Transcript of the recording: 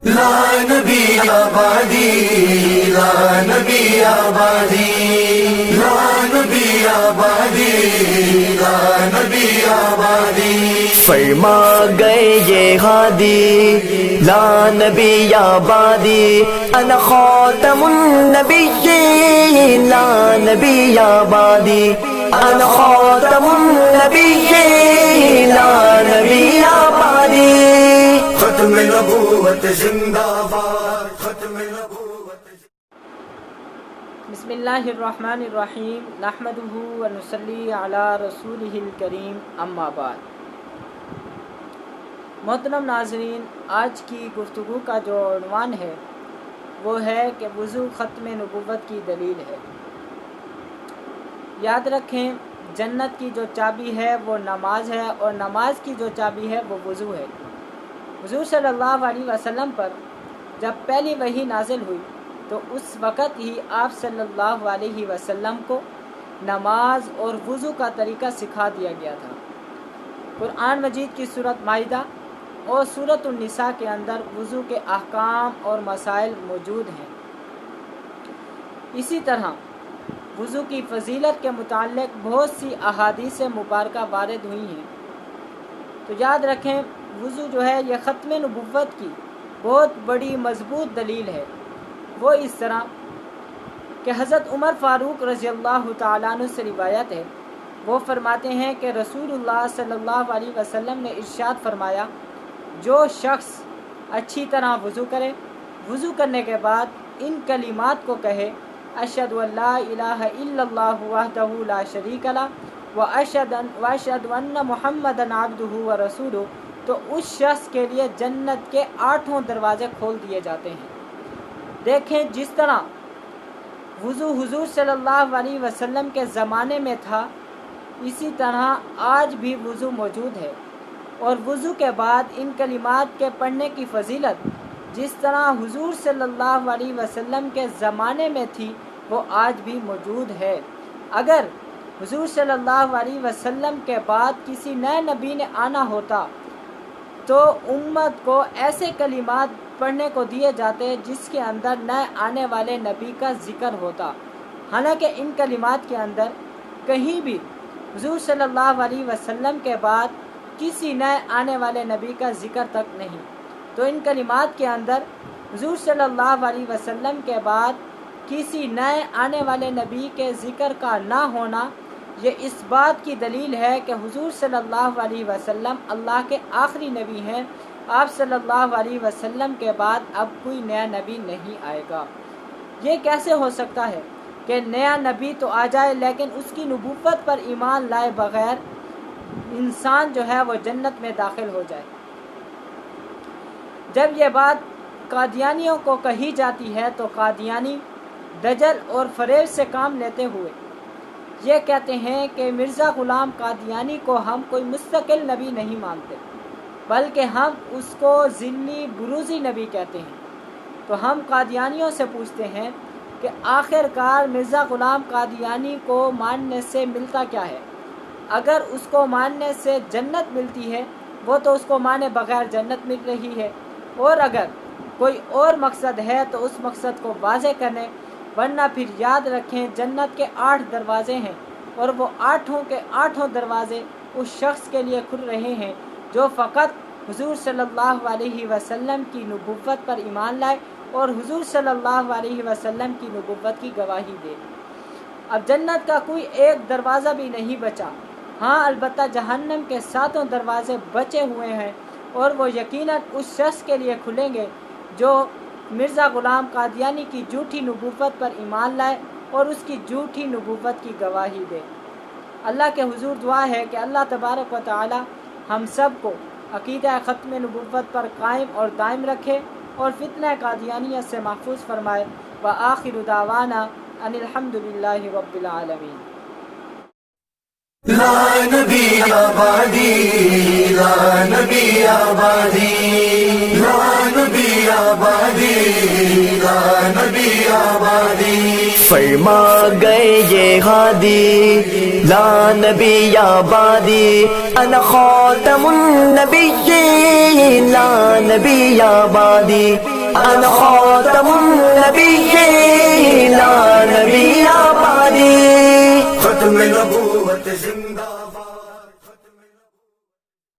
لا نبی آبادی، لا نبی آبادی، لا نبی آبادی، لا نبی آبادی۔ فرما گئے یہ ہادی لا نبی آبادی، انا خاتم النبیین لا نبی آبادی، انا خاتم النبیین لا نبی آبادی۔ ختم نبوت زندہ باد، ختم نبوت۔ بسم اللہ الرحمن الرحیم، نحمدہ ونصلی علی رسولہ الکریم، اما بعد۔ محترم ناظرین، آج کی گفتگو کا جو عنوان ہے وہ ہے کہ وضو ختم نبوت کی دلیل ہے۔ یاد رکھیں، جنت کی جو چابی ہے وہ نماز ہے، اور نماز کی جو چابی ہے وہ وضو ہے۔ حضور صلی اللہ علیہ وسلم پر جب پہلی وحی نازل ہوئی تو اس وقت ہی آپ صلی اللہ علیہ وسلم کو نماز اور وضو کا طریقہ سکھا دیا گیا تھا۔ قرآن مجید کی سورۃ مائدہ اور سورۃ النساء کے اندر وضو کے احکام اور مسائل موجود ہیں۔ اسی طرح وضو کی فضیلت کے متعلق بہت سی احادیث مبارکہ وارد ہوئی ہیں۔ تو یاد رکھیں، وضو جو ہے یہ ختم نبوت کی بہت بڑی مضبوط دلیل ہے۔ وہ اس طرح کہ حضرت عمر فاروق رضی اللہ تعالیٰ عنہ سے روایت ہے، وہ فرماتے ہیں کہ رسول اللہ صلی اللہ علیہ وسلم نے ارشاد فرمایا، جو شخص اچھی طرح وضو کرے، وضو کرنے کے بعد ان کلمات کو کہے، اشہد ان لا الہ الا اللہ وحدہ لا شریک لہ واشہد ان محمدًا عبدہ ورسولہ، تو اس شخص کے لیے جنت کے 8 دروازے کھول دیے جاتے ہیں۔ دیکھیں، جس طرح وضو حضور صلی اللہ علیہ وسلم کے زمانے میں تھا، اسی طرح آج بھی وضو موجود ہے، اور وضو کے بعد ان کلمات کے پڑھنے کی فضیلت جس طرح حضور صلی اللہ علیہ وسلم کے زمانے میں تھی وہ آج بھی موجود ہے۔ اگر حضور صلی اللہ علیہ وسلم کے بعد کسی نئے نبی نے آنا ہوتا تو امت کو ایسے کلمات پڑھنے کو دیے جاتے جس کے اندر نئے آنے والے نبی کا ذکر ہوتا، حالانکہ ان کلمات کے اندر کہیں بھی حضور صلی اللہ علیہ وسلم کے بعد کسی نئے آنے والے نبی کا ذکر تک نہیں۔ تو ان کلمات کے اندر حضور صلی اللہ علیہ وسلم کے بعد کسی نئے آنے والے نبی کے ذکر کا نہ ہونا یہ اس بات کی دلیل ہے کہ حضور صلی اللہ علیہ وسلم اللہ کے آخری نبی ہیں۔ آپ صلی اللہ علیہ وسلم کے بعد اب کوئی نیا نبی نہیں آئے گا۔ یہ کیسے ہو سکتا ہے کہ نیا نبی تو آ جائے لیکن اس کی نبوت پر ایمان لائے بغیر انسان جو ہے وہ جنت میں داخل ہو جائے؟ جب یہ بات قادیانیوں کو کہی جاتی ہے تو قادیانی دجل اور فریب سے کام لیتے ہوئے یہ کہتے ہیں کہ مرزا غلام قادیانی کو ہم کوئی مستقل نبی نہیں مانتے، بلکہ ہم اس کو ذلی بروزی نبی کہتے ہیں۔ تو ہم قادیانیوں سے پوچھتے ہیں کہ آخر کار مرزا غلام قادیانی کو ماننے سے ملتا کیا ہے؟ اگر اس کو ماننے سے جنت ملتی ہے وہ تو اس کو مانے بغیر جنت مل رہی ہے، اور اگر کوئی اور مقصد ہے تو اس مقصد کو واضح کریں، ورنہ پھر یاد رکھیں جنت کے 8 دروازے ہیں، اور وہ 8 کے 8 دروازے اس شخص کے لیے کھل رہے ہیں جو فقط حضور صلی اللہ علیہ وسلم کی نبوت پر ایمان لائے اور حضور صلی اللہ علیہ وسلم کی نبوت کی گواہی دے۔ اب جنت کا کوئی ایک دروازہ بھی نہیں بچا، ہاں البتہ جہنم کے 7 دروازے بچے ہوئے ہیں، اور وہ یقیناً اس شخص کے لیے کھلیں گے جو مرزا غلام قادیانی کی جھوٹی نبوت پر ایمان لائے اور اس کی جھوٹی نبوت کی گواہی دے۔ اللہ کے حضور دعا ہے کہ اللہ تبارک و تعالی ہم سب کو عقیدہ ختم نبوت پر قائم اور دائم رکھے اور فتنہ قادیانیت سے محفوظ فرمائے۔ وآخر دعوانا ان الحمد للہ رب العالمین۔ لا نبی آبادی، لا نبی آبادی، لا نبی آبادی، لا نبی آبادی۔ فرما گئے یہ ہادی لا نبی آبادی انا خاتم النبیین لا نبی آبادی انا خاتم النبیین لا نبی آبادی ختم نبوت زندہ باد